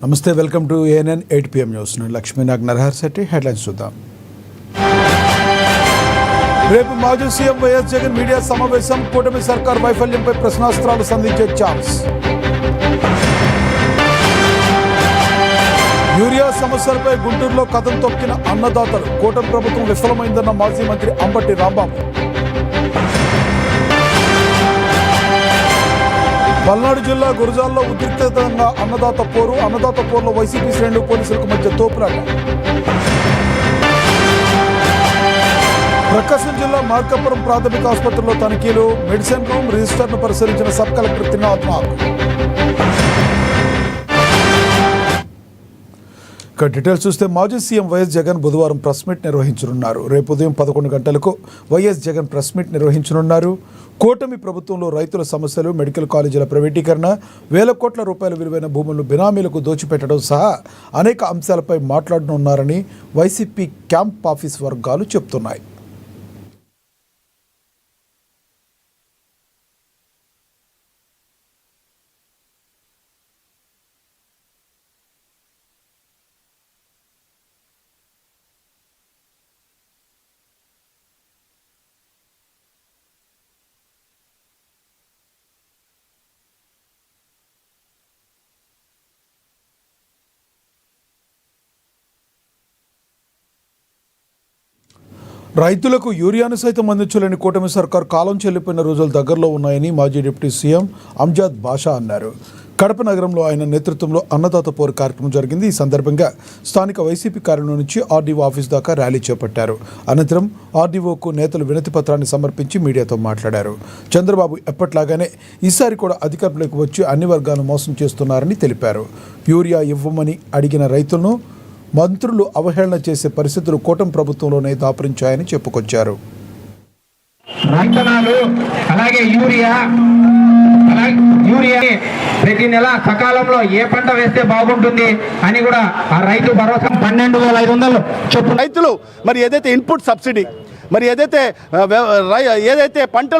నమస్తే, welcome to ANN 8 PM news. Lakshminag Narahar Shetty. Headlines చూద్దాం. రేపు మాజీ సీఎం వైఎస్ జగన్ మీడియా సమావేశం. కూటమి సర్కార్ వైఫల్యంపై ప్రశ్నాస్త్రాలు సంధించే ఛాన్స్. యూరియా సమస్యలపై గుంటూరులో కథం తొక్కిన అన్నదాతలు. కూటమి ప్రభుత్వం విఫలమైందన్న మాజీ మంత్రి అంబటి రాంబాబు. పల్నాడు జిల్లా గురజాల్లో ఉద్రిక్తంగా అన్నదాత పోరు. అన్నదాత పోరులో వైసీపీ శ్రేణులు పోలీసులకు మధ్య తోపులాట. ప్రకాశం జిల్లా మార్కాపురం ప్రాథమిక ఆసుపత్రిలో తనిఖీలు. మెడిసిన్ రూమ్ రిజిస్టర్ను పరిశీలించిన సబ్ కలెక్టర్ త్రినాథ్ నాగ్. ఇక డీటెయిల్స్ చూస్తే మాజీ సీఎం వైఎస్ జగన్ బుధవారం ప్రెస్ మీట్ నిర్వహించనున్నారు. రేపు ఉదయం 11 గంటలకు వైఎస్ జగన్ ప్రెస్ మీట్ నిర్వహించనున్నారు. కూటమి ప్రభుత్వంలో రైతుల సమస్యలు, మెడికల్ కాలేజీల ప్రైవేటీకరణ, వేల కోట్ల రూపాయల విలువైన భూములను బినామీలకు దోచిపెట్టడం సహా అనేక అంశాలపై మాట్లాడనున్నారని వైసీపీ క్యాంప్ ఆఫీస్ వర్గాలు చెబుతున్నాయి. రైతులకు యూరియాను సైతం అందించలేని కూటమి సర్కార్ కాలం చెల్లిపోయిన రోజులు దగ్గరలో ఉన్నాయని మాజీ డిప్యూటీ సీఎం అంజాద్ బాషా అన్నారు. కడప నగరంలో ఆయన నేతృత్వంలో అన్నదాత పోరు కార్యక్రమం జరిగింది. ఈ సందర్భంగా స్థానిక వైసీపీ కార్యాలయం నుంచి ఆర్డీఓ ఆఫీస్ దాకా ర్యాలీ చేపట్టారు. అనంతరం ఆర్డీఓకు నేతలు వినతి పత్రాన్ని సమర్పించి మీడియాతో మాట్లాడారు. చంద్రబాబు ఎప్పట్లాగానే ఈసారి కూడా అధికారంలోకి వచ్చి అన్ని వర్గాలను మోసం చేస్తున్నారని తెలిపారు. యూరియా ఇవ్వమని అడిగిన రైతులను మంత్రులు అవహేళన చేసే పరిస్థితులు కూటమి ప్రభుత్వంలోనే దాపురించాయని చెప్పుకొచ్చారు. అలాగే యూరియా ప్రతి నెల సకాలంలో ఏ పంట వేస్తే బాగుంటుంది అని కూడా ఆ రైతు భరోసా 12,500 చొప్పున రైతులు మరి ఏదైతే ఇన్పుట్ సబ్సిడీ, మరి ఏదైతే పంట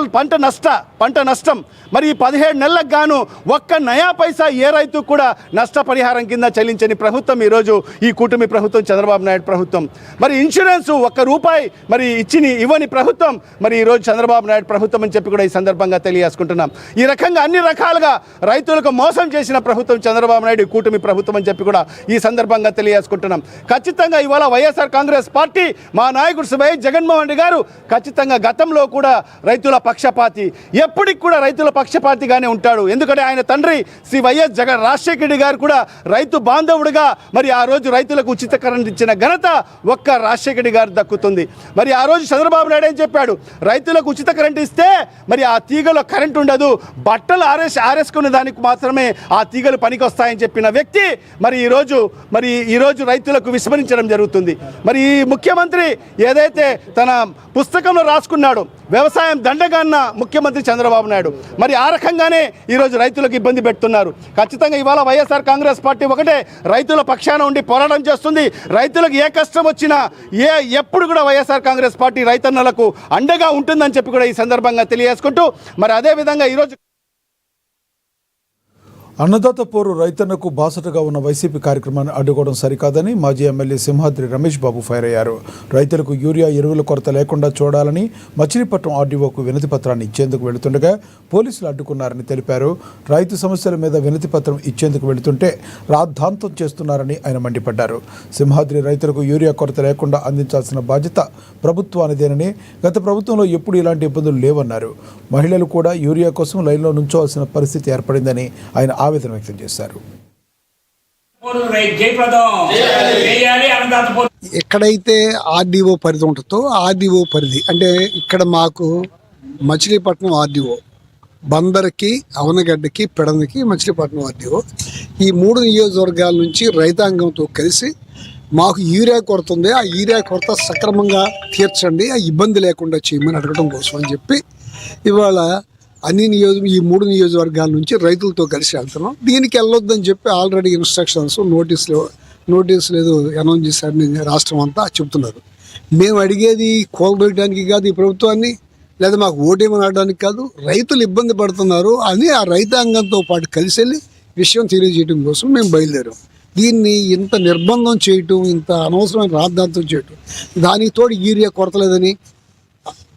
నష్టం మరి ఈ 17 నెలలకు గాను ఒక్క నయా పైసా ఏ రైతు కూడా నష్టపరిహారం కింద చెల్లించని ప్రభుత్వం ఈరోజు ఈ కూటమి ప్రభుత్వం, చంద్రబాబు నాయుడు ప్రభుత్వం. మరి ఇన్సూరెన్స్ ₹1 మరి ఇవ్వని ప్రభుత్వం మరి ఈరోజు చంద్రబాబు నాయుడు ప్రభుత్వం అని చెప్పి కూడా ఈ సందర్భంగా తెలియజేసుకుంటున్నాం. ఈ రకంగా అన్ని రకాలుగా రైతులకు మోసం చేసిన ప్రభుత్వం చంద్రబాబు నాయుడు కూటమి ప్రభుత్వం అని చెప్పి కూడా ఈ సందర్భంగా తెలియజేసుకుంటున్నాం. ఖచ్చితంగా ఇవాళ వైఎస్ఆర్ కాంగ్రెస్ పార్టీ, మా నాయకుడు వైఎస్ జగన్మోహన్ రెడ్డి గారు ఖచ్చితంగా గతంలో కూడా రైతుల పక్షపాతి, ఎప్పటికి కూడా రైతుల పక్షపాతిగానే ఉంటాడు. ఎందుకంటే ఆయన తండ్రి శ్రీ వైఎస్ రాజశేఖర రెడ్డి గారు కూడా రైతు బాంధవుడిగా మరి ఆ రోజు రైతులకు ఉచిత కరెంట్ ఇచ్చిన ఘనత ఒక్క రాజశేఖర రెడ్డి గారు దక్కుతుంది. మరి ఆ రోజు చంద్రబాబు నాయుడు ఏం చెప్పాడు, రైతులకు ఉచిత కరెంట్ ఇస్తే మరి ఆ తీగలో కరెంట్ ఉండదు, బట్టలు ఆరేసుకునే దానికి మాత్రమే ఆ తీగలు పనికి వస్తాయని చెప్పిన వ్యక్తి మరి ఈరోజు రైతులకు విస్మరించడం జరుగుతుంది. మరి ఈ ముఖ్యమంత్రి ఏదైతే తన పుస్తకంలో రాసుకున్నాడు, వ్యవసాయం దండగాన్న ముఖ్యమంత్రి చంద్రబాబు నాయుడు, మరి ఆ రకంగానే ఈరోజు రైతులకు ఇబ్బంది పెడుతున్నారు. ఖచ్చితంగా ఇవాళ వైఎస్ఆర్ కాంగ్రెస్ పార్టీ ఒకటే రైతుల పక్షాన ఉండి పోరాటం చేస్తుంది. రైతులకు ఏ కష్టం వచ్చినా ఎప్పుడు కూడా వైఎస్ఆర్ కాంగ్రెస్ పార్టీ రైతన్నలకు అండగా ఉంటుందని చెప్పి కూడా ఈ సందర్భంగా తెలియజేసుకుంటూ మరి అదేవిధంగా ఈరోజు అన్నదాత పోరు రైతన్నకు బాసటగా ఉన్న వైసీపీ కార్యక్రమాన్ని అడ్డుకోవడం సరికాదని మాజీ ఎమ్మెల్యే సింహాద్రి రమేష్ బాబు ఫైర్ అయ్యారు. రైతులకు యూరియా ఎరువుల కొరత లేకుండా చూడాలని మచిలీపట్నం ఆర్డీఓకు వినతి పత్రాన్ని ఇచ్చేందుకు వెళుతుండగా పోలీసులు అడ్డుకున్నారని తెలిపారు. రైతు సమస్యల మీద వినతి పత్రం ఇచ్చేందుకు వెళుతుంటే రాద్ధాంతం చేస్తున్నారని ఆయన మండిపడ్డారు. సింహాద్రి రైతులకు యూరియా కొరత లేకుండా అందించాల్సిన బాధ్యత ప్రభుత్వానిదేనని, గత ప్రభుత్వంలో ఎప్పుడు ఇలాంటి ఇబ్బందులు లేవన్నారు. మహిళలు కూడా యూరియా కోసం లైన్లో నుంచోవాల్సిన పరిస్థితి ఏర్పడిందని ఆయన ఆవేదన వ్యక్తం చేశారు. ఎక్కడైతే ఆర్డీఓ పరిధి ఉంటుందో ఆర్డీఓ పరిధి అంటే ఇక్కడ మాకు మచిలీపట్నం ఆర్డీఓ, బందర్కి, అవనగడ్డకి, పెడనకి మచిలీపట్నం ఆర్డీఓ, ఈ 3 నియోజకవర్గాల నుంచి రైతాంగంతో కలిసి మాకు యూరియా కొరత ఉంది, ఆ యూరియా కొరత సక్రమంగా తీర్చండి, ఆ ఇబ్బంది లేకుండా చేయమని అడగడం కోసం అని చెప్పి ఇవాళ ఈ 3 నియోజకవర్గాల నుంచి రైతులతో కలిసి వెళ్తున్నాం. దీనికి వెళ్ళొద్దని చెప్పి ఆల్రెడీ ఇన్స్ట్రక్షన్స్ నోటీసులు ఏదో అనౌన్స్ చేశారని రాష్ట్రం అంతా చెబుతున్నారు. మేము అడిగేది కోల్పోయడానికి కాదు ఈ ప్రభుత్వాన్ని, లేదా మాకు ఓటేమని ఆడడానికి కాదు. రైతులు ఇబ్బంది పడుతున్నారు అని ఆ రైతాంగంతో పాటు కలిసి వెళ్ళి విషయం తెలియజేయడం కోసం మేము బయలుదేరాం. దీన్ని ఇంత నిర్బంధం చేయటం, ఇంత అనవసరమైన రాద్ధాంతం చేయటం, దానికి తోడు యూరియా కొరత లేదని,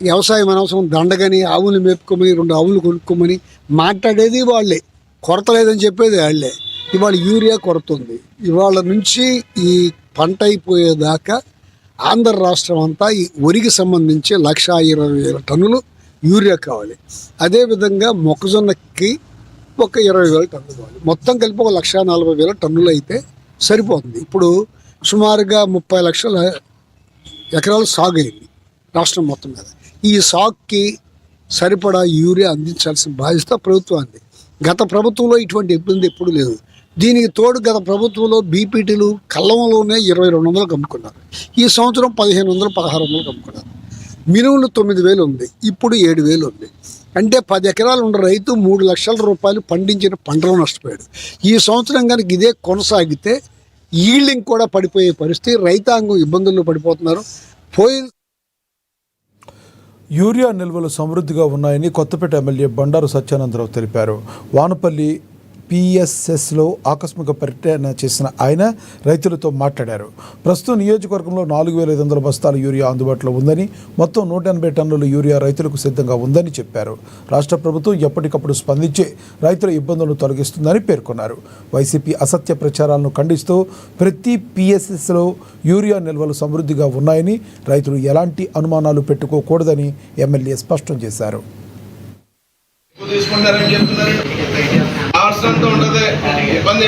వ్యవసాయం అనవసరం దండగని, ఆవులు మేపుకోమని, 2 ఆవులు కొనుక్కోమని మాట్లాడేది వాళ్ళే, కొరత లేదని చెప్పేది వాళ్ళే. ఇవాళ యూరియా కొరత ఉంది. ఇవాళ నుంచి ఈ పంట అయిపోయేదాకా ఆంధ్ర రాష్ట్రం అంతా ఈ వరికి సంబంధించి 1,20,000 టన్నులు యూరియా కావాలి. అదేవిధంగా మొక్కజొన్నకి ఒక 20,000 టన్నులు కావాలి. మొత్తం కలిపి ఒక 1,40,000 టన్నులు అయితే సరిపోతుంది. ఇప్పుడు సుమారుగా 30 లక్షల ఎకరాలు సాగు అయింది రాష్ట్రం మొత్తం మీద. ఈ సాగుకి సరిపడా యూరియా అందించాల్సిన బాధ్యత ప్రభుత్వానికి. గత ప్రభుత్వంలో ఇటువంటి ఇబ్బంది ఎప్పుడు లేదు. దీనికి తోడు గత ప్రభుత్వంలో బీపీటీలు కళ్ళంలోనే 2,200 అమ్ముకున్నారు. ఈ సంవత్సరం 1,500, 1,600 అమ్ముకున్నారు. మినుములు 9,000 ఉంది, ఇప్పుడు 7,000 ఉంది. అంటే 10 ఎకరాలు ఉన్న రైతు 3 లక్షల రూపాయలు పండించిన పంటలో నష్టపోయాడు. ఈ సంవత్సరం కనుక ఇదే కొనసాగితే ఈల్డింగ్ కూడా పడిపోయే పరిస్థితి, రైతాంగం ఇబ్బందుల్లో పడిపోతున్నారు. యూరియా నిల్వలు సమృద్ధిగా ఉన్నాయని కొత్తపేట ఎమ్మెల్యే బండారు సత్యానందరావు తెలిపారు. వానపల్లి పిఎస్ఎస్లో ఆకస్మిక పర్యటన చేసిన ఆయన రైతులతో మాట్లాడారు. ప్రస్తుతం నియోజకవర్గంలో 4,500 బస్తాల యూరియా అందుబాటులో ఉందని, మొత్తం 180 టన్నుల యూరియా రైతులకు సిద్ధంగా ఉందని చెప్పారు. రాష్ట్ర ప్రభుత్వం ఎప్పటికప్పుడు స్పందించి రైతుల ఇబ్బందులను తొలగిస్తుందని పేర్కొన్నారు. వైసీపీ అసత్య ప్రచారాలను ఖండిస్తూ ప్రతి పిఎస్ఎస్లో యూరియా నిల్వలు సమృద్ధిగా ఉన్నాయని, రైతులు ఎలాంటి అనుమానాలు పెట్టుకోకూడదని ఎమ్మెల్యే స్పష్టం చేశారు. అవసరంతో ఉండదు, ఇబ్బంది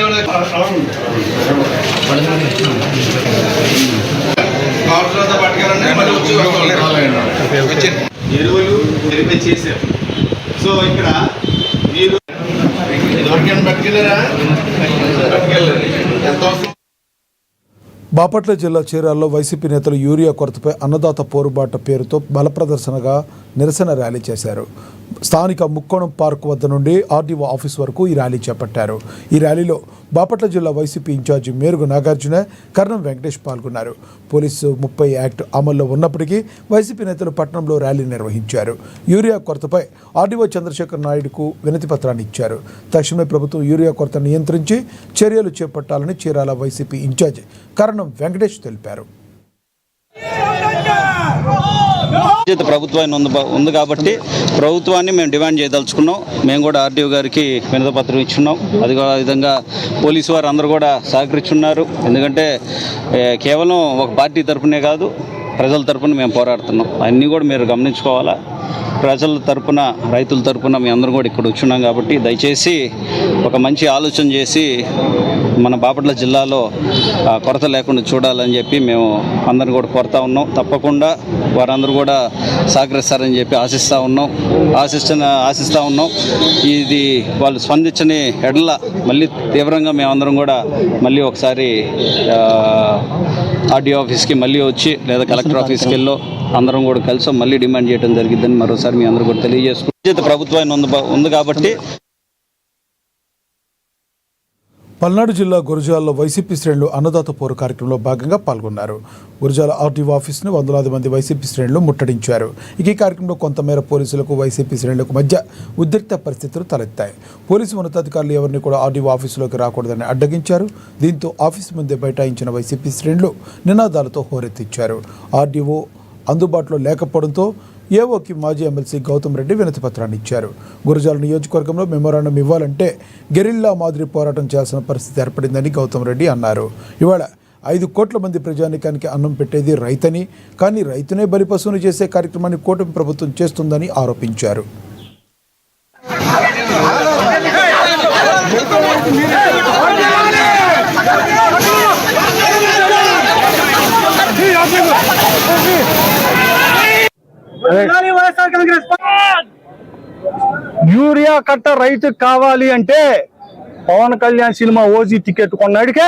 అవసరంతో పట్టుకెళ్ళండి. మళ్ళీ వచ్చి ఎరువులు వెరిఫై చేశారు. సో ఇక్కడ మీరు ఎవరికైనా పట్టుకెళ్ళారా? పట్టుకెళ్ళారు. ఎంత అవసరం? బాపట్ల జిల్లా చీరాల్లో వైసీపీ నేతలు యూరియా కొరతపై అన్నదాత పోరుబాట పేరుతో బలప్రదర్శనగా నిరసన ర్యాలీ చేశారు. స్థానిక ముక్కోణం పార్క్ వద్ద నుండి ఆర్డీఓ ఆఫీస్ వరకు ఈ ర్యాలీ చేపట్టారు. ఈ ర్యాలీలో బాపట్ల జిల్లా వైసీపీ ఇన్ఛార్జి మేరుగు నాగార్జున, కర్ణం వెంకటేష్ పాల్గొన్నారు. పోలీసు 30 యాక్ట్ అమల్లో ఉన్నప్పటికీ వైసీపీ నేతలు పట్టణంలో ర్యాలీ నిర్వహించారు. యూరియా కొరతపై ఆర్డీఓ చంద్రశేఖర్ నాయుడుకు వినతి పత్రాన్ని ఇచ్చారు. తక్షణమే ప్రభుత్వం యూరియా కొరత నియంత్రించి చర్యలు చేపట్టాలని చీరాల వైసీపీ ఇన్ఛార్జి కర్ణం వెంకటేష్ తెలిపారు. ప్రభుత్వాన్ని ఉంది కాబట్టి ప్రభుత్వాన్ని మేము డిమాండ్ చేయదలుచుకున్నాం. మేము కూడా ఆర్డీఓ గారికి వినతి పత్రం ఇచ్చున్నాం. అది విధంగా పోలీసు వారు అందరూ కూడా సహకరించున్నారు. ఎందుకంటే కేవలం ఒక పార్టీ తరపునే కాదు, ప్రజల తరపున మేము పోరాడుతున్నాం. అన్నీ కూడా మీరు గమనించుకోవాలా. ప్రజల తరపున, రైతుల తరపున మీ అందరూ కూడా ఇక్కడ వచ్చున్నాం కాబట్టి దయచేసి ఒక మంచి ఆలోచన చేసి మన బాపట్ల జిల్లాలో కొరత లేకుండా చూడాలని చెప్పి మేము అందరం కూడా కోరుతా ఉన్నాం. తప్పకుండా వారందరూ కూడా సహకరిస్తారని చెప్పి ఆశిస్తూ ఉన్నాం. ఇది వాళ్ళు స్పందించని ఎడల మళ్ళీ తీవ్రంగా మేమందరం కూడా మళ్ళీ ఒకసారి ఆర్డీఓ ఆఫీస్కి మళ్ళీ వచ్చి లేదా కలెక్టర్ ఆఫీస్కి వెళ్ళో అందరం కూడా కలిసి మళ్ళీ డిమాండ్ చేయడం జరిగిద్దని మరోసారి మీ అందరూ కూడా తెలియజేసుకుంటే ప్రభుత్వాన్ని ఉంది కాబట్టి. పల్నాడు జిల్లా గురజాలలో వైసీపీ శ్రేణులు అన్నదాత పోరు కార్యక్రమంలో భాగంగా పాల్గొన్నారు. గురజాల ఆర్టీఓ ఆఫీస్ను వందలాది మంది వైసీపీ శ్రేణులు ముట్టడించారు. ఈ కార్యక్రమంలో కొంతమేర పోలీసులకు వైసీపీ శ్రేణులకు మధ్య ఉద్రిక్త పరిస్థితులు తలెత్తాయి. పోలీసు ఉన్నతాధికారులు ఎవరిని కూడా ఆర్టీఓ ఆఫీసులోకి రాకూడదని అడ్డగించారు. దీంతో ఆఫీసు ముందే బైఠాయించిన వైసీపీ శ్రేణులు నినాదాలతో హోరెత్తించారు. ఆర్టీఓ అందుబాటులో లేకపోవడంతో ఏఓకి మాజీ ఎమ్మెల్సీ గౌతమ్ రెడ్డి వినతి పత్రాన్ని ఇచ్చారు. గురజాల నియోజకవర్గంలో మెమోరాండం ఇవ్వాలంటే గెరిల్లా మాదిరి పోరాటం చేయాల్సిన పరిస్థితి ఏర్పడిందని గౌతమ్ రెడ్డి అన్నారు. ఇవాళ 5 కోట్ల మంది ప్రజానికానికి అన్నం పెట్టేది రైతని, కానీ రైతునే బలిపశువుని చేసే కార్యక్రమాన్ని కూటమి ప్రభుత్వం చేస్తుందని ఆరోపించారు. యూరియా కట్ట రైతుకు కావాలి అంటే పవన్ కళ్యాణ్ సినిమా ఓజీ టికెట్ కొన్నాడికే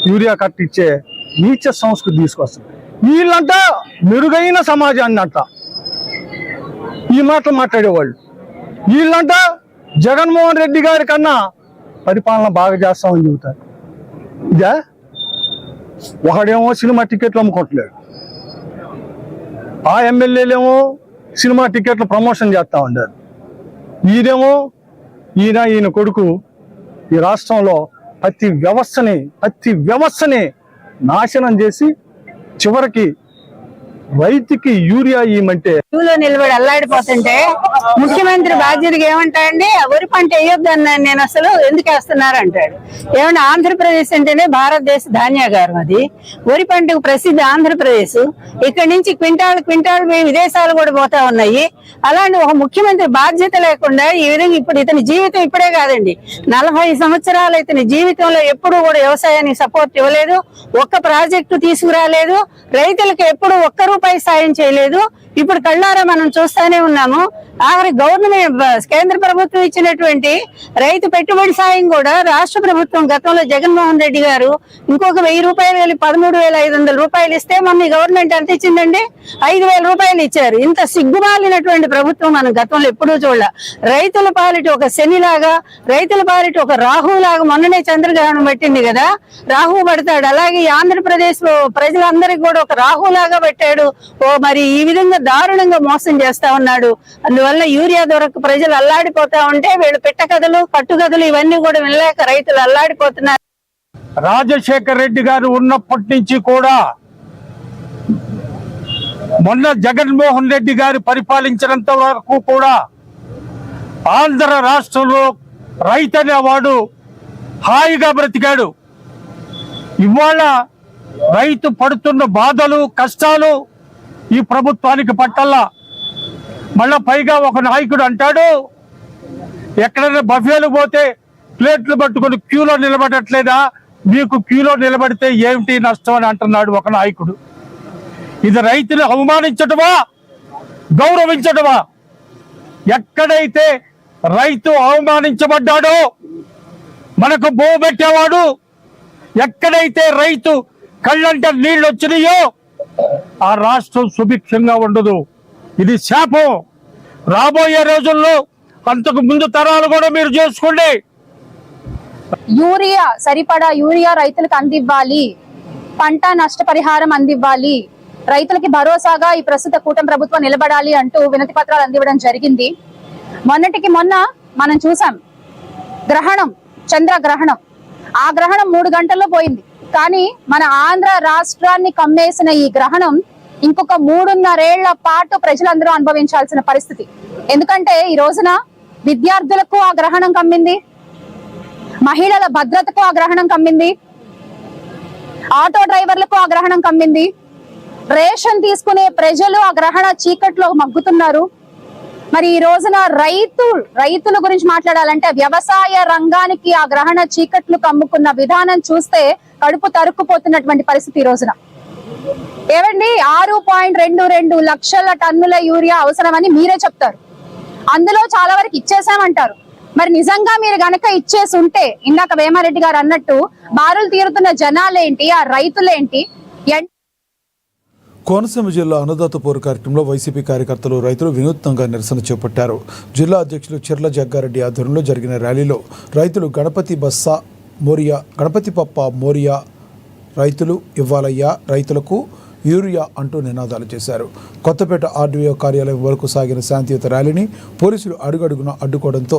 యూరియా కట్ట ఇచ్చే నీచ సంస్కృతి తీసుకొస్తుంది. వీళ్ళంతా మెరుగైన సమాజాన్ని అంట ఈ మాటలు మాట్లాడేవాళ్ళు. వీళ్ళంతా జగన్మోహన్ రెడ్డి గారి కన్నా పరిపాలన బాగా చేస్తామని చెబుతారు. ఇదే ఒకడేమో సినిమా టికెట్లు అమ్ముకోవట్లేడు, ఆ ఎమ్మెల్యేలేమో సినిమా టికెట్లు ప్రమోషన్ చేస్తూ ఉండారు. ఈయన కొడుకు ఈ రాష్ట్రంలో ప్రతి వ్యవస్థని నాశనం చేసి చివరికి రైతుకి యూరియా ఇవ్వమంటే క్యూలో నిలబడి అల్లాడిపోతుంటే ముఖ్యమంత్రి బాధ్యతగా ఏమంటాడండి, వరి పంట వేయొద్దు అన్నాను నేను, అసలు ఎందుకు వేస్తున్నారు అంటాడు. ఏమన్నా ఆంధ్రప్రదేశ్ అంటేనే భారతదేశ ధాన్యాగారం, అది వరి పంటకు ప్రసిద్ధి ఆంధ్రప్రదేశ్. ఇక్కడి నుంచి క్వింటాల్ విదేశాలు కూడా పోతా ఉన్నాయి. అలాంటి ఒక ముఖ్యమంత్రి బాధ్యత లేకుండా ఈ విధంగా ఇప్పుడు ఇతని జీవితం ఇప్పుడే కాదండి, 40 సంవత్సరాలు ఇతని జీవితంలో ఎప్పుడూ కూడా వ్యవసాయానికి సపోర్ట్ ఇవ్వలేదు, ఒక్క ప్రాజెక్టు తీసుకురాలేదు, రైతులకు ఎప్పుడు ఒక్క రూపాయి సాయం చేయలేదు. ఇప్పుడు కళ్ళారా మనం చూస్తానే ఉన్నాము. ఆఖరి గవర్నమెంట్ కేంద్ర ప్రభుత్వం ఇచ్చినటువంటి రైతు పెట్టుబడి సాయం కూడా రాష్ట్ర ప్రభుత్వం గతంలో జగన్మోహన్ రెడ్డి గారు ఇంకొక 1000 రూపాయలు వెళ్ళి 13,500 రూపాయలు ఇస్తే మొన్న గవర్నమెంట్ ఎంత ఇచ్చిందండి, 5,000 రూపాయలు ఇచ్చారు. ఇంత సిగ్గుమాలినటువంటి ప్రభుత్వం మనం గతంలో ఎప్పుడూ చూడాల. రైతుల పాలిటి ఒక శనిలాగా, రైతుల పాలిటి ఒక రాహులాగా, మొన్ననే చంద్రగ్రహణం పెట్టింది కదా, రాహు పడతాడు. అలాగే ఈ ఆంధ్రప్రదేశ్ లో ప్రజలందరికీ కూడా ఒక రాహులాగా పెట్టాడు. మరి ఈ విధంగా దారుణంగా మోసం చేస్తా ఉన్నాడు. అందువల్ల యూరియా దొరక ప్రజలు అల్లాడిపోతా ఉంటే వీళ్ళు పెట్ట కథలు, కట్టుకథలు ఇవన్నీ కూడా వినలేక రైతులు అల్లాడిపోతున్నారు. రాజశేఖర్ రెడ్డి గారు ఉన్నప్పటి నుంచి కూడా మొన్న జగన్మోహన్ రెడ్డి గారు పరిపాలించినంత వరకు కూడా ఆంధ్ర రాష్ట్రంలో రైతు అనేవాడు హాయిగా బ్రతికాడు. ఇవాళ రైతు పడుతున్న బాధలు, కష్టాలు ఈ ప్రభుత్వానికి పట్టల్లా. మళ్ళా పైగా ఒక నాయకుడు అంటాడు, ఎక్కడైనా బఫేలు పోతే ప్లేట్లు పట్టుకొని క్యూలో నిలబడట్లేదా, మీకు క్యూలో నిలబడితే ఏమిటి నష్టం అని అంటున్నాడు ఒక నాయకుడు. ఇది రైతుని అవమానించటమా, గౌరవించటమా? ఎక్కడైతే రైతు అవమానించబడ్డాడో మనకు బో పెట్టేవాడు, ఎక్కడైతే రైతు కళ్ళంట నీళ్ళు వచ్చినాయో ఆ రాష్ట్రం సుభిక్షంగా ఉండదు. ఇది శాపం. రాబోయే రోజుల్లో అంతకు ముందు తరాలు కూడా మీరు చేసుకోండి. యూరియా సరిపడా యూరియా రైతులకు అందివ్వాలి, పంట నష్టపరిహారం అందివ్వాలి, రైతులకి భరోసాగా ఈ ప్రస్తుత కూటమి ప్రభుత్వం నిలబడాలి అంటూ వినతి పత్రాలు అందివ్వడం జరిగింది. మొన్నటికి మొన్న మనం చూసాం గ్రహణం, చంద్రగ్రహణం. ఆ గ్రహణం 3 గంటల్లో పోయింది. కానీ మన ఆంధ్ర రాష్ట్రాన్ని కమ్మేసిన ఈ గ్రహణం ఇంకొక 3.5 ఏళ్ల పాటు ప్రజలందరూ అనుభవించాల్సిన పరిస్థితి. ఎందుకంటే ఈ రోజున విద్యార్థులకు ఆ గ్రహణం కమ్మింది, మహిళల భద్రతకు ఆ గ్రహణం కమ్మింది, ఆటో డ్రైవర్లకు ఆ గ్రహణం కమ్మింది, రేషన్ తీసుకునే ప్రజలు ఆ గ్రహణ చీకట్లో మగ్గుతున్నారు. మరి ఈ రోజున రైతుల గురించి మాట్లాడాలంటే వ్యవసాయ రంగానికి ఆ గ్రహణ చీకట్లు కమ్ముకున్న విధానం చూస్తే కడుపు తరుక్కుపోతున్నటువంటి పరిస్థితి ఈ రోజున. ఏమండి, 6.22 లక్షల టన్నుల యూరియా అవసరమని మీరే చెప్తారు, అందులో చాలా వరకు ఇచ్చేసామంటారు. మరి నిజంగా మీరు గనక ఇచ్చేసి ఉంటే ఇందాక వేమారెడ్డి గారు అన్నట్టు బారులు తీరుతున్న జనాలేంటి, ఆ రైతులేంటి? కోనసీమ జిల్లా అన్నదాత పోరు కార్యక్రమంలో వైసీపీ కార్యకర్తలు, రైతులు వినూత్నంగా నిరసన చేపట్టారు. జిల్లా అధ్యక్షులు చిర్ల జగ్గారెడ్డి ఆధ్వర్యంలో జరిగిన ర్యాలీలో రైతులు గణపతి పప్ప మోరియా, రైతులు ఇవ్వాలయ్యా, రైతులకు యూరియా అంటూ నినాదాలు చేశారు. కొత్తపేట ఆర్డీఓ కార్యాలయం వరకు సాగిన శాంతియుత ర్యాలీని పోలీసులు అడుగడుగున అడ్డుకోవడంతో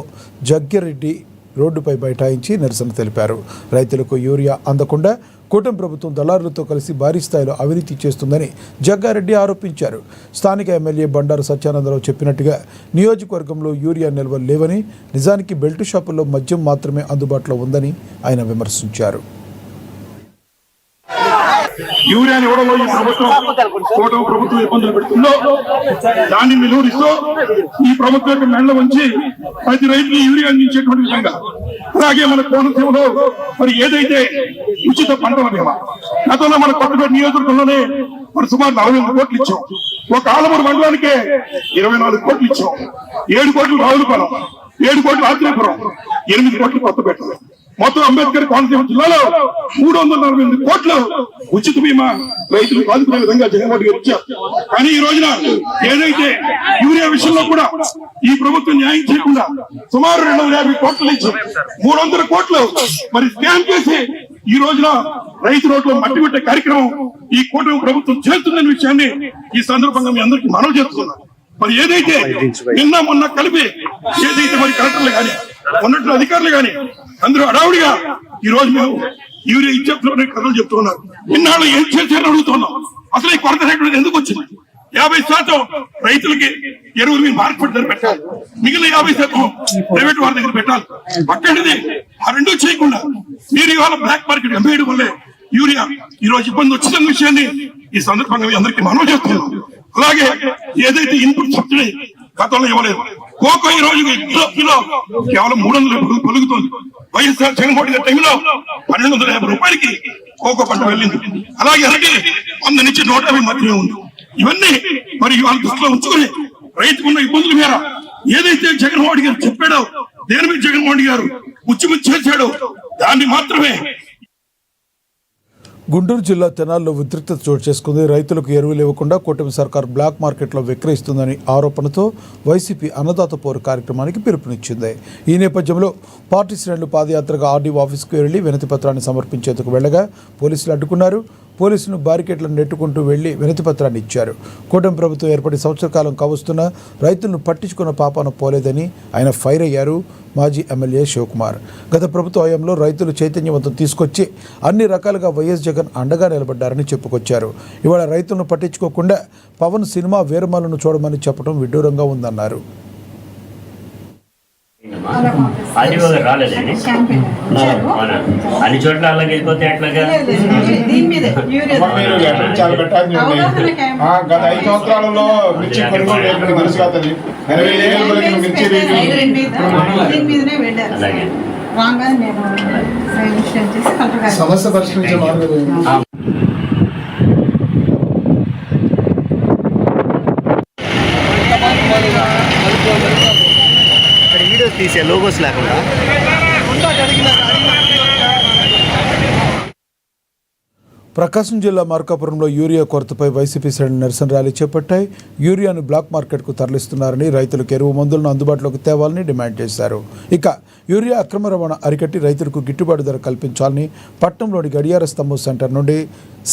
జగ్గారెడ్డి రోడ్డుపై బైఠాయించి నిరసన తెలిపారు. రైతులకు యూరియా అందకుండా కూటమి ప్రభుత్వం దళారులతో కలిసి భారీ స్థాయిలో అవినీతి చేస్తుందని జగ్గారెడ్డి ఆరోపించారు. స్థానిక ఎమ్మెల్యే బండారు సత్యానందరావు చెప్పినట్టుగా నియోజకవర్గంలో యూరియా నిల్వలు లేవని, నిజానికి బెల్ట్ షాపుల్లో మద్యం మాత్రమే అందుబాటులో ఉందని ఆయన విమర్శించారు. యూరియాని ఇవ్వడంలో ఈ ప్రభుత్వం కూటమి ప్రభుత్వం ఇబ్బందులు పెడుతుందో దాన్ని నిలువరిస్తూ ఈ ప్రభుత్వం యొక్క మెడల ఉంచి ప్రతి రైతుకి యూరియా అందించేటువంటి విధంగా, అలాగే మన కోనసీమలో మరి ఏదైతే ఉచిత పంటల బీమా గతంలో మన కొత్తపేట నియోజకవర్గంలోనే మరి సుమారు 48 కోట్లు ఇచ్చాం. ఒక ఆలమూరు మండలానికే 24 కోట్లు ఇచ్చాం. 7 కోట్లు రావులపాలెం, 7 కోట్లు ఆత్రేయపురం, 8 కోట్లు కొత్తపేట. మొత్తం అంబేద్కర్ కోనసీమ జిల్లాలో 348 కోట్లు ఉచిత బీమా రైతులకు ఆదుకునే విధంగా జగన్మోహన్ గారు ఇచ్చారు. కానీ ఈ రోజున ఏదైతే యూరియా విషయంలో కూడా ఈ ప్రభుత్వం న్యాయం చేయకుండా సుమారు 250 కోట్లు ఇచ్చి 300 కోట్లు మరి స్కామ్ చేసి ఈ రోజున రైతు రోడ్లో మట్టి పెట్టే కార్యక్రమం ఈ కూటమి ప్రభుత్వం చేస్తుందనే విషయాన్ని ఈ సందర్భంగా మీ అందరికీ మనవి చేస్తున్నాం. మరి ఏదైతే నిన్న మొన్న కలిపి ఏదైతే మరి కలెక్టర్లు కానీ ఉన్నట్లు అధికారులు కానీ అందరూ అడావుడిగా ఈ రోజు మేము యూరియా ఇచ్చేస్తున్నారని కథలు చెప్తున్నారు. ఇన్నాళ్ళు ఏం చేశారని అడుగుతున్నాం. అసలు ఈ కొరత రేటు ఎందుకు వచ్చింది? 50% రైతులకి ఎరువులు మీరు మార్కెట్ దగ్గర పెట్టాలి, మిగిలిన 50% ప్రైవేట్ వారి దగ్గర పెట్టాలి. అక్కడిది ఆ రెండూ చేయకుండా మీరు ఇవాళ బ్లాక్ మార్కెట్ అమ్మేయడం వల్లే యూరియా ఈ రోజు ఇబ్బంది వచ్చిన విషయాన్ని ఈ సందర్భంగా మీ అందరికీ మనవి చేస్తున్నాం. అలాగే ఏదైతే ఇన్పుట్ సబ్సిడీ గతంలో ఇవ్వలేదు, కోకో ఈ రోజు కిలో కేవలం 300 పలుకుతుంది. వైఎస్ఆర్ జగన్మోహన్ గారి టైంలో 1250 రూపాయలకి కోకో పంట వెళ్ళింది. అలాగే అరటి 100 నుంచి 150 మాత్రమే ఉంది. ఇవన్నీ మరి వాళ్ళ దృష్టిలో ఉంచుకుని రైతుకున్న ఇబ్బందుల మేర ఏదైతే జగన్మోహన్ గారు చెప్పాడో, దేని మీద జగన్మోహన్ గారు ముచ్చి చేశాడో దాన్ని మాత్రమే. గుంటూరు జిల్లా తెనాలిలో ఉద్రిక్తత చోటు చేసుకుంది. రైతులకు ఎరువులు ఇవ్వకుండా కూటమి సర్కార్ బ్లాక్ మార్కెట్లో విక్రయిస్తుందని ఆరోపణతో వైసీపీ అన్నదాత పోరు కార్యక్రమానికి పిలుపునిచ్చింది. ఈ నేపథ్యంలో పార్టీ శ్రేణులు పాదయాత్రగా ఆర్డీఓ ఆఫీస్కు వెళ్లి వినతి పత్రాన్ని సమర్పించేందుకు వెళ్లగా పోలీసులు అడ్డుకున్నారు. పోలీసులను బ్యారికేడ్లను నెట్టుకుంటూ వెళ్లి వినతి పత్రాన్ని ఇచ్చారు. కూటమి ప్రభుత్వం ఏర్పడి సంవత్సర కాలం కావస్తున్నా రైతులను పట్టించుకున్న పాపాన పోలేదని ఆయన ఫైర్ అయ్యారు. మాజీ ఎమ్మెల్యే శివకుమార్ గత ప్రభుత్వ హయాంలో రైతులు చైతన్యవంతం తీసుకొచ్చి అన్ని రకాలుగా వైఎస్ జగన్ అండగా నిలబడ్డారని చెప్పుకొచ్చారు. ఇవాళ రైతులను పట్టించుకోకుండా పవన్ సినిమా వేరుమాలను చూడమని చెప్పడం విడ్డూరంగా ఉందన్నారు. అన్ని చోట్ల అలాగే వెళ్ళిపోతే ఎట్లాగా? గత 5 సంవత్సరాలలో మిర్చి కొనుగోలు రేట్లు తెలుసు కదా, సమస్య పరిష్కరించే మార్గం వీడియోస్ తీసే లోగోస్ లేకుండా. ప్రకాశం జిల్లా మార్కాపురంలో యూరియా కొరతపై వైసీపీ శ్రేణులు నిరసన ర్యాలీ చేపట్టాయి. యూరియాను బ్లాక్ మార్కెట్కు తరలిస్తున్నారని, రైతులకు ఎరువు మందులను అందుబాటులోకి తేవాలని డిమాండ్ చేశారు. ఇక యూరియా అక్రమ రవాణా అరికట్టి రైతులకు గిట్టుబాటు ధర కల్పించాలని పట్టణంలోని గడియార స్తంభం సెంటర్ నుండి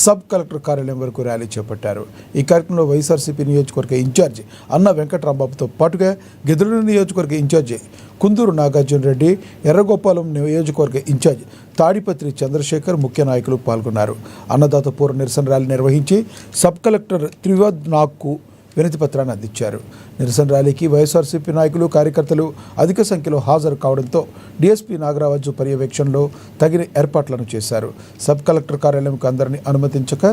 సబ్ కలెక్టర్ కార్యాలయం వరకు ర్యాలీ చేపట్టారు. ఈ కార్యక్రమంలో వైఎస్ఆర్సీపీ నియోజకవర్గ ఇన్ఛార్జి అన్న వెంకటరాంబాబుతో పాటుగా గిద్దలూరు నియోజకవర్గ ఇన్ఛార్జి కుందూరు నాగార్జున రెడ్డి, ఎర్రగోపాలం నియోజకవర్గ ఇన్ఛార్జి తాడిపత్రి చంద్రశేఖర్ ముఖ్య నాయకులు పాల్గొన్నారు. అన్నదాత పూర్వ నిరసన ర్యాలీ నిర్వహించి సబ్ కలెక్టర్ త్రివద్ నాగ్కు వినతి పత్రాన్ని అందించారు. నిరసన ర్యాలీకి వైఎస్ఆర్సీపీ నాయకులు, కార్యకర్తలు అధిక సంఖ్యలో హాజరు కావడంతో డీఎస్పీ నాగరాజు పర్యవేక్షణలో తగిన ఏర్పాట్లను చేశారు. సబ్ కలెక్టర్ కార్యాలయంకు అందరినీ అనుమతించక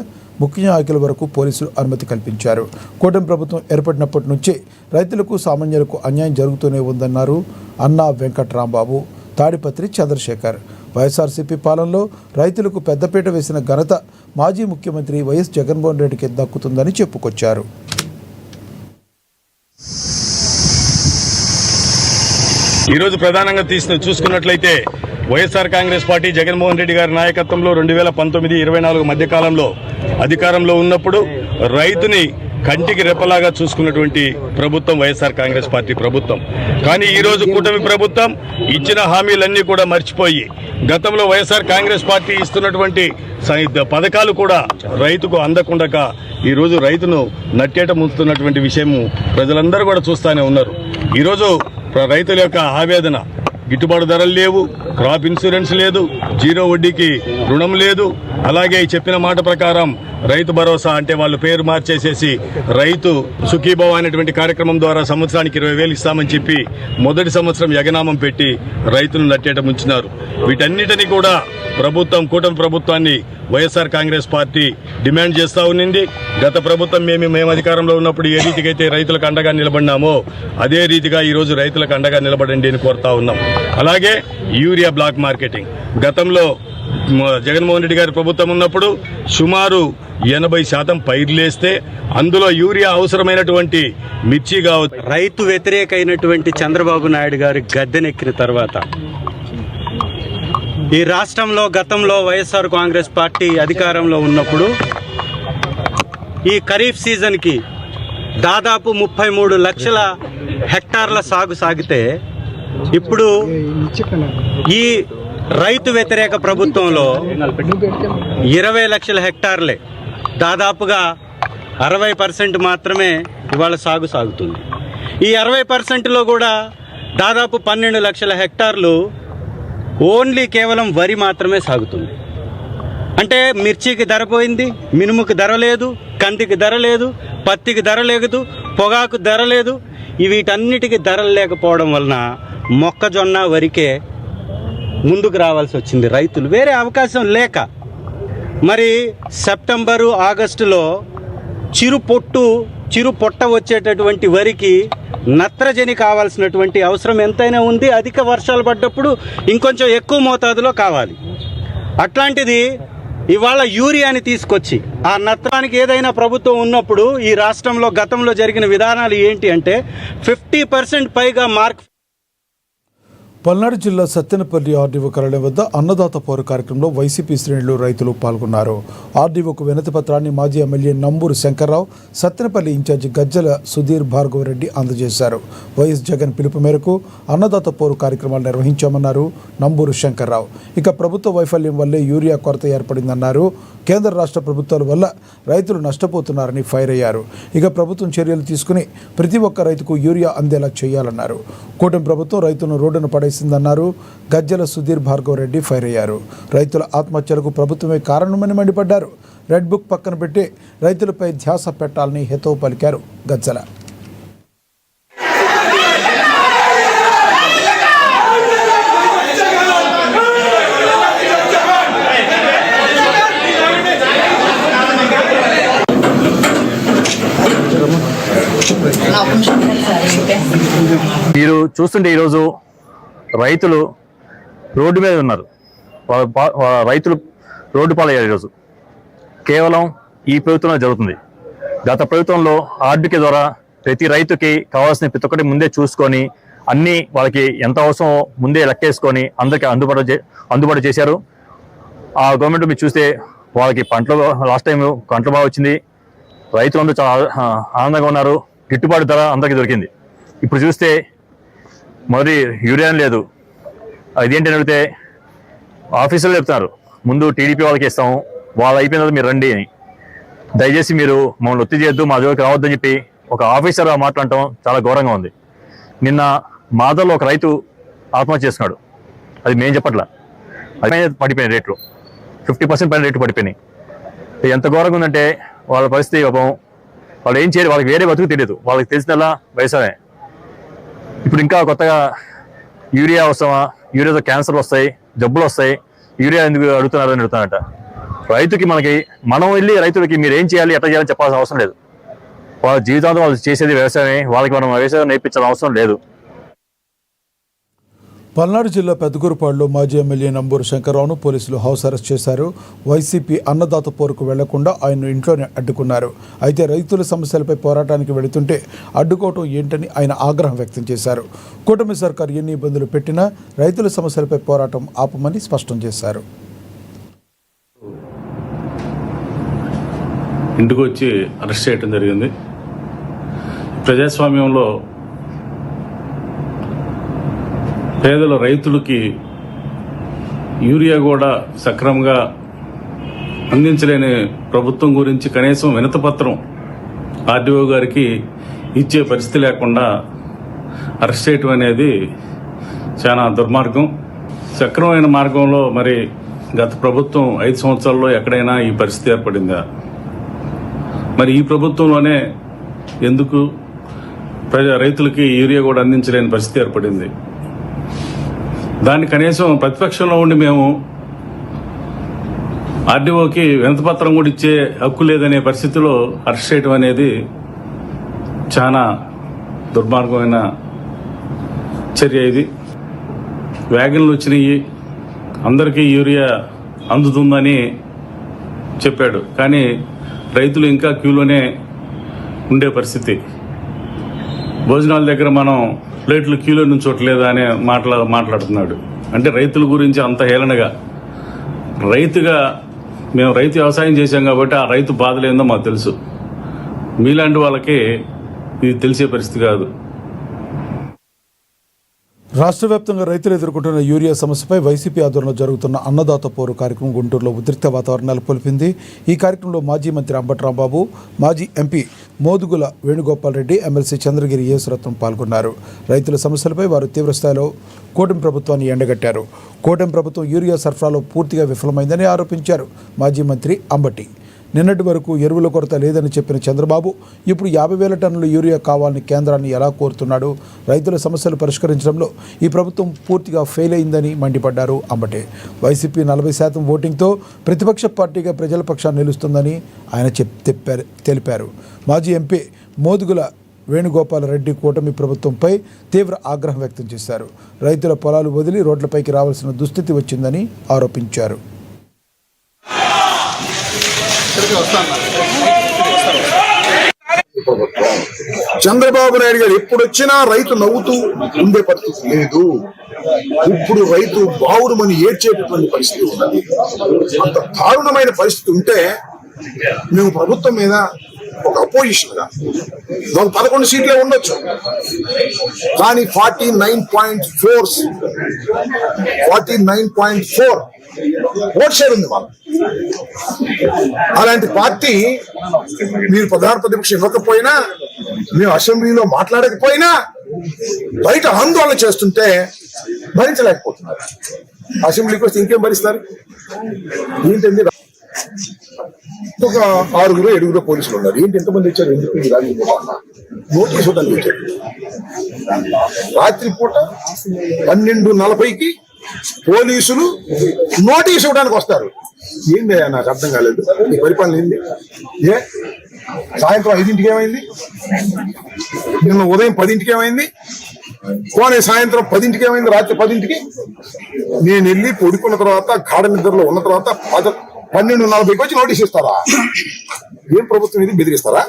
ముఖ్య నాయకుల వరకు పోలీసులు అనుమతి కల్పించారు. కూటమి ప్రభుత్వం ఏర్పడినప్పటి నుంచి రైతులకు, సామాన్యులకు అన్యాయం జరుగుతూనే ఉందన్నారు అన్నా వెంకట్రాంబాబు, తాడిపత్రి చంద్రశేఖర్. వైఎస్ఆర్సీపీ పాలనలో రైతులకు పెద్దపీట వేసిన ఘనత మాజీ ముఖ్యమంత్రి వైఎస్ జగన్మోహన్ రెడ్డికి దక్కుతుందని చెప్పుకొచ్చారు. ఈరోజు ప్రధానంగా చూసుకున్నట్లయితే వైఎస్ఆర్ కాంగ్రెస్ పార్టీ జగన్మోహన్ రెడ్డి గారి నాయకత్వంలో 2019-24 మధ్యకాలంలో అధికారంలో ఉన్నప్పుడు రైతుని కంటికి రెప్పలాగా చూసుకున్నటువంటి ప్రభుత్వం వైఎస్ఆర్ కాంగ్రెస్ పార్టీ ప్రభుత్వం. కానీ ఈరోజు కూటమి ప్రభుత్వం ఇచ్చిన హామీలన్నీ కూడా మర్చిపోయి గతంలో వైఎస్ఆర్ కాంగ్రెస్ పార్టీ ఇస్తున్నటువంటి పథకాలు కూడా రైతుకు అందకుండా ఈరోజు రైతును నట్టేట ముంచుతున్నటువంటి విషయము ప్రజలందరూ కూడా చూస్తూనే ఉన్నారు. ఈరోజు రైతుల యొక్క ఆవేదన, గిట్టుబాటు ధరలు లేవు, క్రాప్ ఇన్సూరెన్స్ లేదు, జీరో వడ్డీకి రుణం లేదు. అలాగే చెప్పిన మాట ప్రకారం రైతు భరోసా అంటే వాళ్ళు పేరు మార్చేసేసి రైతు సుఖీభవ అనేటువంటి కార్యక్రమం ద్వారా సంవత్సరానికి 20,000 ఇస్తామని చెప్పి మొదటి సంవత్సరం యగనామం పెట్టి రైతులను నట్టేట ముంచినారు. వీటన్నిటినీ కూడా ప్రభుత్వం, కూటమి ప్రభుత్వాన్ని వైఎస్ఆర్ కాంగ్రెస్ పార్టీ డిమాండ్ చేస్తూ ఉన్నింది. గత ప్రభుత్వం మేము అధికారంలో ఉన్నప్పుడు ఏ రీతికైతే రైతులకు అండగా నిలబడినామో అదే రీతిగా ఈరోజు రైతులకు అండగా నిలబడండి అని కోరుతా ఉన్నాం. అలాగే యూరియా బ్లాక్ మార్కెటింగ్, గతంలో జగన్మోహన్ రెడ్డి గారి ప్రభుత్వం ఉన్నప్పుడు సుమారు 80% పైర్లేస్తే అందులో యూరియా అవసరమైనటువంటి మిర్చి కావచ్చు. రైతు వ్యతిరేక అయినటువంటి చంద్రబాబు నాయుడు గారి గద్దెనెక్కిన తర్వాత ఈ రాష్ట్రంలో గతంలో వైఎస్ఆర్ కాంగ్రెస్ పార్టీ అధికారంలో ఉన్నప్పుడు ఈ ఖరీఫ్ సీజన్కి దాదాపు 33 లక్షల హెక్టార్ల సాగు సాగితే ఇప్పుడు ఈ రైతు వ్యతిరేక ప్రభుత్వంలో 20 లక్షల హెక్టార్లే, దాదాపుగా 60% మాత్రమే ఇవాళ సాగుతుంది. ఈ 60%లో కూడా దాదాపు 12 లక్షల హెక్టార్లు ఓన్లీ కేవలం వరి మాత్రమే సాగుతుంది. అంటే మిర్చికి ధర పోయింది, మినుముకి ధర లేదు, కందికి ధర లేదు, పత్తికి ధర లేదు, పొగాకు ధర లేదు. వీటన్నిటికీ ధరలు లేకపోవడం వలన మొక్కజొన్న వరికే ముందుకు రావాల్సి వచ్చింది రైతులు, వేరే అవకాశం లేక. మరి సెప్టెంబరు ఆగస్టులో చిరు పొట్ట వచ్చేటటువంటి వరికి నత్రజని కావాల్సినటువంటి అవసరం ఎంతైనా ఉంది. అధిక వర్షాలు పడ్డప్పుడు ఇంకొంచెం ఎక్కువ మోతాదులో కావాలి. అట్లాంటిది ఇవాళ యూరియాని తీసుకొచ్చి ఆ నత్రానికి ఏదైనా ప్రభుత్వం ఉన్నప్పుడు ఈ రాష్ట్రంలో గతంలో జరిగిన విధానాలు ఏంటి అంటే 50% పైగా మార్క్. పల్నాడు జిల్లా సత్తెనపల్లి ఆర్డీఓ కార్యాలయం వద్ద అన్నదాత పౌర కార్యక్రమంలో వైసీపీ శ్రేణులు రైతులు పాల్గొన్నారు. ఆర్డీఓకు వినతి పత్రాన్ని మాజీ ఎమ్మెల్యే నంబూరు శంకర్రావు, సత్తెనపల్లి ఇన్ఛార్జి గజ్జల సుధీర్ భార్గవరెడ్డి అందజేశారు. వైఎస్ జగన్ పిలుపు మేరకు అన్నదాత పౌర కార్యక్రమాలు నిర్వహించామన్నారు నంబూరు శంకర్రావు. ఇక ప్రభుత్వ వైఫల్యం వల్లే యూరియా కొరత ఏర్పడిందన్నారు. కేంద్ర రాష్ట్ర ప్రభుత్వాల వల్ల రైతులు నష్టపోతున్నారని ఫైర్ అయ్యారు. ఇక ప్రభుత్వం చర్యలు తీసుకుని ప్రతి ఒక్క రైతుకు యూరియా అందేలా చేయాలన్నారు. కూటమి ప్రభుత్వం రైతులను రోడ్డున పడేసిందన్నారు. గజ్జల సుధీర్ భార్గవరెడ్డి ఫైర్ అయ్యారు. రైతుల ఆత్మహత్యలకు ప్రభుత్వమే కారణమని మండిపడ్డారు. రెడ్ బుక్ పక్కన పెట్టి రైతులపై ధ్యాస పెట్టాలని హితవు పలికారు గజ్జల. మీరు చూస్తుంటే ఈరోజు రైతులు రోడ్డు మీద ఉన్నారు. రైతులు రోడ్డు పాలయ్యారు. ఈరోజు కేవలం ఈ ప్రభుత్వంలో జరుగుతుంది. గత ప్రభుత్వంలో ఆర్బీకే ద్వారా ప్రతి రైతుకి కావాల్సిన ప్రతి ఒక్కటి ముందే చూసుకొని అన్నీ వాళ్ళకి ఎంత అవసరమో ముందే లెక్కేసుకొని అందరికీ అందుబాటు చేశారు. ఆ గవర్నమెంట్ మీరు చూస్తే వాళ్ళకి పంటలు లాస్ట్ టైం పంటలు బాగా వచ్చింది. రైతులందరూ చాలా ఆనందంగా ఉన్నారు. గిట్టుబాటు ధర అందరికీ దొరికింది. ఇప్పుడు చూస్తే మరి యూరియా లేదు. అదేంటని అడిగితే ఆఫీసులో చెప్తున్నారు ముందు టీడీపీ వాళ్ళకి ఇస్తాము, వాళ్ళు అయిపోయిన తర్వాత మీరు రండి అని. దయచేసి మీరు మమ్మల్ని ఒత్తిడి చేయొద్దు, మా జోలికి రావద్దని చెప్పి ఒక ఆఫీసర్ మాట్లాడటం చాలా ఘోరంగా ఉంది. నిన్న మాదల్లో ఒక రైతు ఆత్మహత్య చేసుకున్నాడు. అది మేము చెప్పట్లా, అది పడిపోయినాయి రేట్లు 50% పైన రేట్లు పడిపోయినాయి. ఎంత ఘోరంగా ఉందంటే వాళ్ళ పరిస్థితి పాపం. వాళ్ళు ఏం చేయరు, వాళ్ళకి వేరే బతుకు తెలియదు. వాళ్ళకి తెలిసినలా వ్యవసాయమే. ఇప్పుడు ఇంకా కొత్తగా యూరియా అవసరమా, యూరియాతో క్యాన్సర్లు వస్తాయి, జబ్బులు వస్తాయి, యూరియా ఎందుకు అడుగుతున్నారని అడుగుతానంట. రైతుకి మనం వెళ్ళి రైతులకి మీరు ఏం చేయాలి ఎట్లా చేయాలని చెప్పాల్సిన అవసరం లేదు. వాళ్ళ జీవితాంతం వాళ్ళు చేసేది వ్యవసాయమే. వాళ్ళకి మనం వ్యవసాయం నేర్పించాల్సిన అవసరం లేదు. పల్నాడు జిల్లా పెద్దగూరుపాడులో మాజీ ఎమ్మెల్యే నంబూరు శంకర్రావును పోలీసులు హౌస్ అరెస్ట్ చేశారు. వైసీపీ అన్నదాత పోరుకు వెళ్లకుండా ఆయన ఇంట్లోనే అడ్డుకున్నారు. అయితే రైతుల సమస్యలపై పోరాటానికి వెళుతుంటే అడ్డుకోవటం ఏంటని ఆయన ఆగ్రహం వ్యక్తం చేశారు. కూటమి సర్కారు ఎన్ని ఇబ్బందులు పెట్టినా రైతుల సమస్యలపై పోరాటం ఆపమని స్పష్టం చేశారు. ఇంటికి వచ్చి అరెస్ట్ చేయడం జరిగింది. ప్రజాస్వామ్యంలో పేదల రైతులకి యూరియా కూడా సక్రమంగా అందించలేని ప్రభుత్వం గురించి కనీసం వినతిపత్రం ఆర్డీఓ గారికి ఇచ్చే పరిస్థితి లేకుండా అరెస్ట్ చేయటం అనేది చాలా దుర్మార్గం. సక్రమమైన మార్గంలో మరి గత ప్రభుత్వం 5 సంవత్సరాల్లో ఎక్కడైనా ఈ పరిస్థితి ఏర్పడిందా? మరి ఈ ప్రభుత్వంలోనే ఎందుకు రైతులకి యూరియా కూడా అందించలేని పరిస్థితి ఏర్పడింది? దాన్ని కనీసం ప్రతిపక్షంలో ఉండి మేము ఆర్డీఓకి వినతిపత్రం కూడా ఇచ్చే హక్కు లేదనే పరిస్థితిలో అరెస్ట్ చేయడం అనేది చాలా దుర్మార్గమైన చర్య. ఇది వ్యాగన్లు వచ్చినాయి, అందరికీ యూరియా అందుతుందని చెప్పాడు. కానీ రైతులు ఇంకా క్యూలోనే ఉండే పరిస్థితి. భోజనాల దగ్గర మనం ప్లేట్లు క్యూలో నుంచోట్లేదా అనే మాట్లాడుతున్నాడు. అంటే రైతుల గురించి అంత హేళనగా. మేము రైతు వ్యవసాయం చేశాం కాబట్టి ఆ రైతు బాధలేందో మాకు తెలుసు. మీలాంటి వాళ్ళకి ఇది తెలిసే పరిస్థితి కాదు. రాష్ట్ర వ్యాప్తంగా రైతులు ఎదుర్కొంటున్న యూరియా సమస్యపై వైసీపీ ఆధ్వర్యంలో జరుగుతున్న అన్నదాత పోరు కార్యక్రమం గుంటూరులో ఉద్రిక్త వాతావరణాలు కొలిపింది. ఈ కార్యక్రమంలో మాజీ మంత్రి అంబటి రాంబాబు, మాజీ ఎంపీ మోదుగుల వేణుగోపాల్ రెడ్డి, ఎమ్మెల్సీ చంద్రగిరి యేసురత్నం పాల్గొన్నారు. రైతుల సమస్యలపై వారు తీవ్రస్థాయిలో కూటమి ప్రభుత్వాన్ని ఎండగట్టారు. కూటమి ప్రభుత్వం యూరియా సరఫరాలో పూర్తిగా విఫలమైందని ఆరోపించారు మాజీ మంత్రి అంబటి. నిన్నటి వరకు ఎరువుల కొరత లేదని చెప్పిన చంద్రబాబు ఇప్పుడు 50,000 టన్నుల యూరియా కావాలని కేంద్రాన్ని ఎలా కోరుతున్నాడు? రైతుల సమస్యలు పరిష్కరించడంలో ఈ ప్రభుత్వం పూర్తిగా ఫెయిల్ అయిందని మండిపడ్డారు అంబటే. వైసీపీ 40% ఓటింగ్తో ప్రతిపక్ష పార్టీగా ప్రజల పక్షాన్ని నిలుస్తుందని ఆయన తెలిపారు. మాజీ ఎంపీ మోదుగుల వేణుగోపాల్ రెడ్డి కూటమి ప్రభుత్వంపై తీవ్ర ఆగ్రహం వ్యక్తం చేశారు. రైతుల పొలాలు వదిలి రోడ్లపైకి రావాల్సిన దుస్థితి వచ్చిందని ఆరోపించారు. చంద్రబాబు నాయుడు గారు ఎప్పుడు వచ్చినా రైతు నవ్వుతూ ఉండే పరిస్థితి లేదు. ఇప్పుడు రైతు బావురుమని ఏడ్చేటటువంటి పరిస్థితి ఉన్నది. అంత దారుణమైన పరిస్థితి ఉంటే మేము ప్రభుత్వం మీద ఒక అపోజిషన్ గా మాకు 11 సీట్లే ఉండొచ్చు, కానీ 49.4 ఓట్ షేర్ ఉంది మాకు. అలాంటి పార్టీ మీరు ప్రధాన ప్రతిపక్షం ఇవ్వకపోయినా, మేము అసెంబ్లీలో మాట్లాడకపోయినా బయట ఆందోళన చేస్తుంటే భరించలేకపోతున్నారు. అసెంబ్లీకి వస్తే ఇంకేం భరిస్తారు? ఏంటండి, ఒక 6-7 పోలీసులు ఉన్నారు. ఏంటి ఎంతమంది వచ్చారు? ఎందుకు నోటీస్ ఇవ్వడానికి వచ్చారు. రాత్రిపూట 12:40కి పోలీసులు నోటీస్ ఇవ్వడానికి వస్తారు. ఏంది నాకు అర్థం కాలేదు. ఈ పరిపాలన ఏంది? సాయంత్రం 5ంటికి ఏమైంది? నిన్న ఉదయం 10ంటికి ఏమైంది? పోనీ సాయంత్రం 10ంటికి ఏమైంది? రాత్రి 10ంటికి నేను వెళ్ళి పడుకున్న తర్వాత గాఢ నిద్రలో ఉన్న తర్వాత 12:40కి వచ్చి నోటీస్ ఇస్తారా? ఏం ప్రభుత్వం ఇది? బెదిరిస్తారా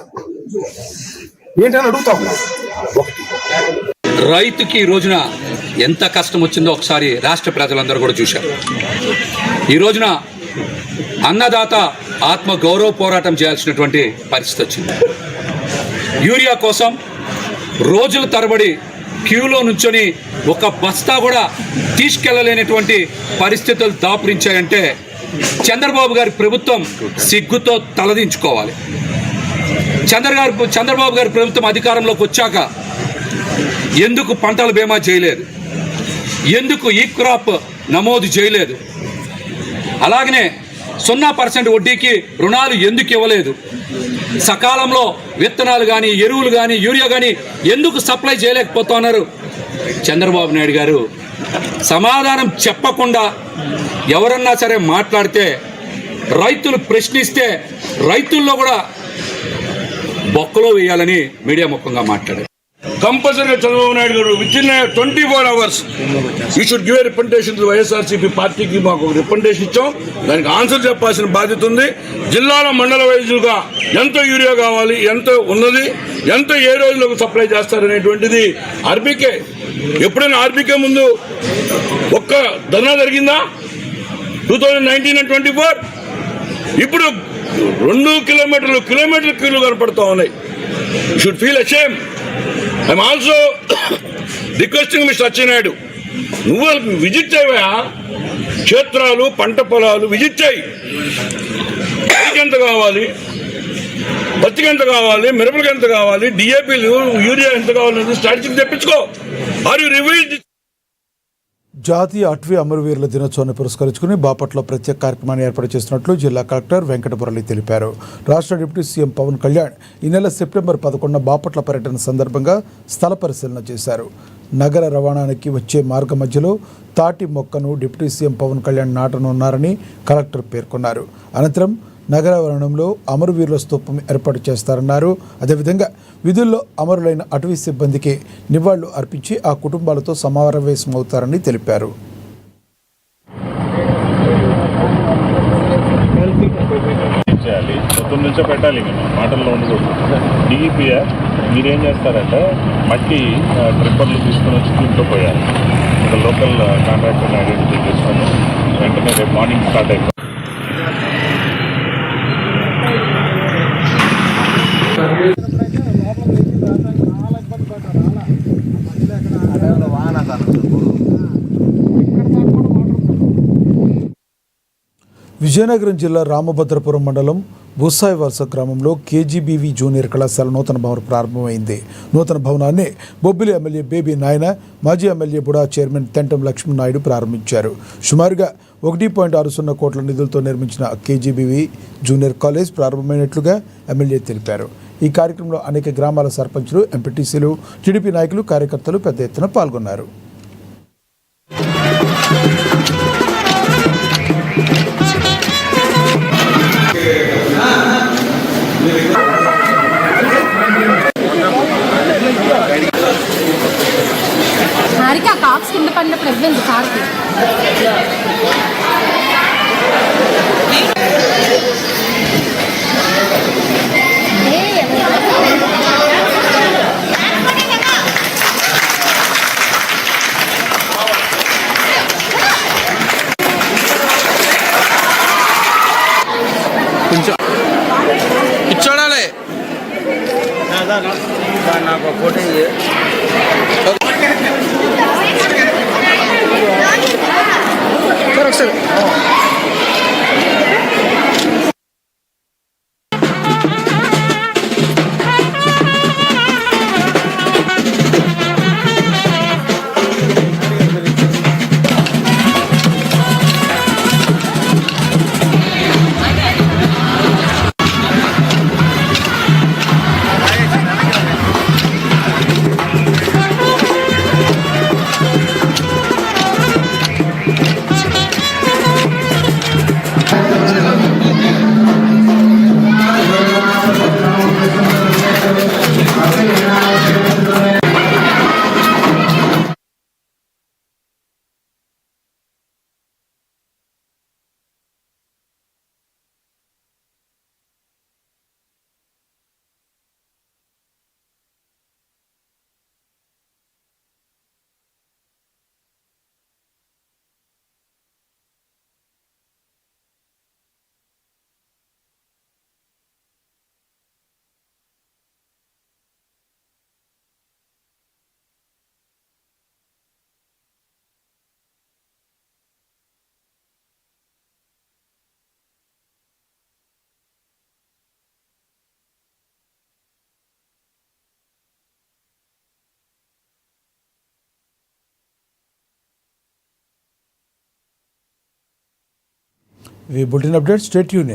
ఏంటని అడుగుతాం. రైతుకి ఈ రోజున ఎంత కష్టం వచ్చిందో ఒకసారి రాష్ట్ర ప్రజలందరూ కూడా చూశారు. ఈ రోజున అన్నదాత ఆత్మ గౌరవ పోరాటం చేయాల్సినటువంటి పరిస్థితి వచ్చింది. యూరియా కోసం రోజుల తరబడి క్యూలో నుంచొని ఒక బస్తా కూడా తీసుకెళ్లలేనటువంటి పరిస్థితులు దాపురించాయంటే చంద్రబాబు గారి ప్రభుత్వం సిగ్గుతో తలదించుకోవాలి. చంద్రబాబు గారి ప్రభుత్వం అధికారంలోకి వచ్చాక ఎందుకు పంటల బీమా చేయలేదు? ఎందుకు ఈ క్రాప్ నమోదు చేయలేదు? అలాగనే 0% వడ్డీకి రుణాలు ఎందుకు ఇవ్వలేదు? సకాలంలో విత్తనాలు కానీ, ఎరువులు కానీ, యూరియా కానీ ఎందుకు సప్లై చేయలేకపోతా ఉన్నారు? చంద్రబాబు నాయుడు గారు సమాధానం చెప్పకుండా ఎవరన్నా సరే మాట్లాడితే, రైతులు ప్రశ్నిస్తే రైతుల్లో కూడా బొక్కలో వేయాలని మీడియా ముఖంగా మాట్లాడారు. కంపల్సరీగా చంద్రబాబు నాయుడు గారు with in 24 hours you should give a representation to YSRCP పార్టీకి. మాకు ఒక రిప్రజెంటేషన్ ఇచ్చాం, దానికి ఆన్సర్ చెప్పాల్సిన బాధ్యత ఉంది. జిల్లాల మండల వైజ్గా ఎంత యూరియా కావాలి, ఎంత ఉన్నది, ఎంత ఏ రోజులకు సప్లై చేస్తారనేటువంటిది ఆర్బీకే. ఎప్పుడైనా ఆర్బీకే ముందు ఒక్క ధర్నా జరిగిందా? 2019 and 24 ఇప్పుడు 2 కిలోమీటర్లు క్యూలు కనపడుతూ ఉన్నాయి. You should feel ashamed. I'm also requesting mister Atchannaidu, నువ్వు విజిట్ చేయవా? క్షేత్రాలు, పంట పొలాలు విజిట్ చేయి. వరికి ఎంత కావాలి, పత్తికి ఎంత కావాలి, మిరపలకి ఎంత కావాలి, డిఏపీలు, యూరియా ఎంత కావాలనేది స్ట్రాటజీ తెప్పించుకో. Are you reveal? జాతీయ అటవీ అమరవీరుల దినోత్సవాన్ని పురస్కరించుకుని బాపట్ల ప్రత్యేక కార్యక్రమాన్ని ఏర్పాటు చేస్తున్నట్లు జిల్లా కలెక్టర్ వెంకటమురళి తెలిపారు. రాష్ట్ర డిప్యూటీ సీఎం పవన్ కళ్యాణ్ ఈ నెల సెప్టెంబర్ 11న బాపట్ల పర్యటన సందర్భంగా స్థల పరిశీలన చేశారు. నగర రవాణానికి వచ్చే మార్గ మధ్యలో తాటి మొక్కను డిప్యూటీ సీఎం పవన్ కళ్యాణ్ నాటనున్నారని కలెక్టర్ పేర్కొన్నారు. అనంతరం నగర వరణంలో అమరవీరుల స్తూపం ఏర్పాటు చేస్తారన్నారు. అదేవిధంగా విధుల్లో అమరులైన అటవీ సిబ్బందికి నివాళులు అర్పించి ఆ కుటుంబాలతో సమావేశమవుతారని తెలిపారు. పొద్దున్నుంచే పెట్టాలి, మాటల్లో ఉండకూడదు. డిఈపిఆర్ మీరేం చేస్తారంటే మట్టి ట్రిప్పర్లు తీసుకుని వచ్చి దీంట్లో పోయాలి. ఒక లోకల్ కాంట్రాక్టర్ని ఐడెంటిఫై చేసుకొని వెంటనే రేపు మార్నింగ్ స్టార్ట్ అయిపోయింది. వాహన విజయనగరం జిల్లా రామభద్రపురం మండలం బుస్సాయి వలస గ్రామంలో కేజీబీవీ జూనియర్ కళాశాల నూతన భవనం ప్రారంభమైంది. నూతన భవనాన్ని బొబ్బిలి ఎమ్మెల్యే బేబీ నాయన, మాజీ ఎమ్మెల్యే బుడా చైర్మన్ తెంటం లక్ష్మణనాయుడు ప్రారంభించారు. సుమారుగా 1.60 కోట్ల నిధులతో నిర్మించిన కేజీబీవీ జూనియర్ కాలేజ్ ప్రారంభమైనట్లుగా ఎమ్మెల్యే తెలిపారు. ఈ కార్యక్రమంలో అనేక గ్రామాల సర్పంచులు, ఎంపీటీసీలు, టీడీపీ నాయకులు, కార్యకర్తలు పెద్ద ఎత్తున పాల్గొన్నారు. కాక్స్ కింద పడినప్పుడు ఇవ్వండి కార్కి. చూడాలి నాకు ఫోటో ఒకసారి ఈ బులెటిన్ అప్డేట్, స్టే ట్యూన్.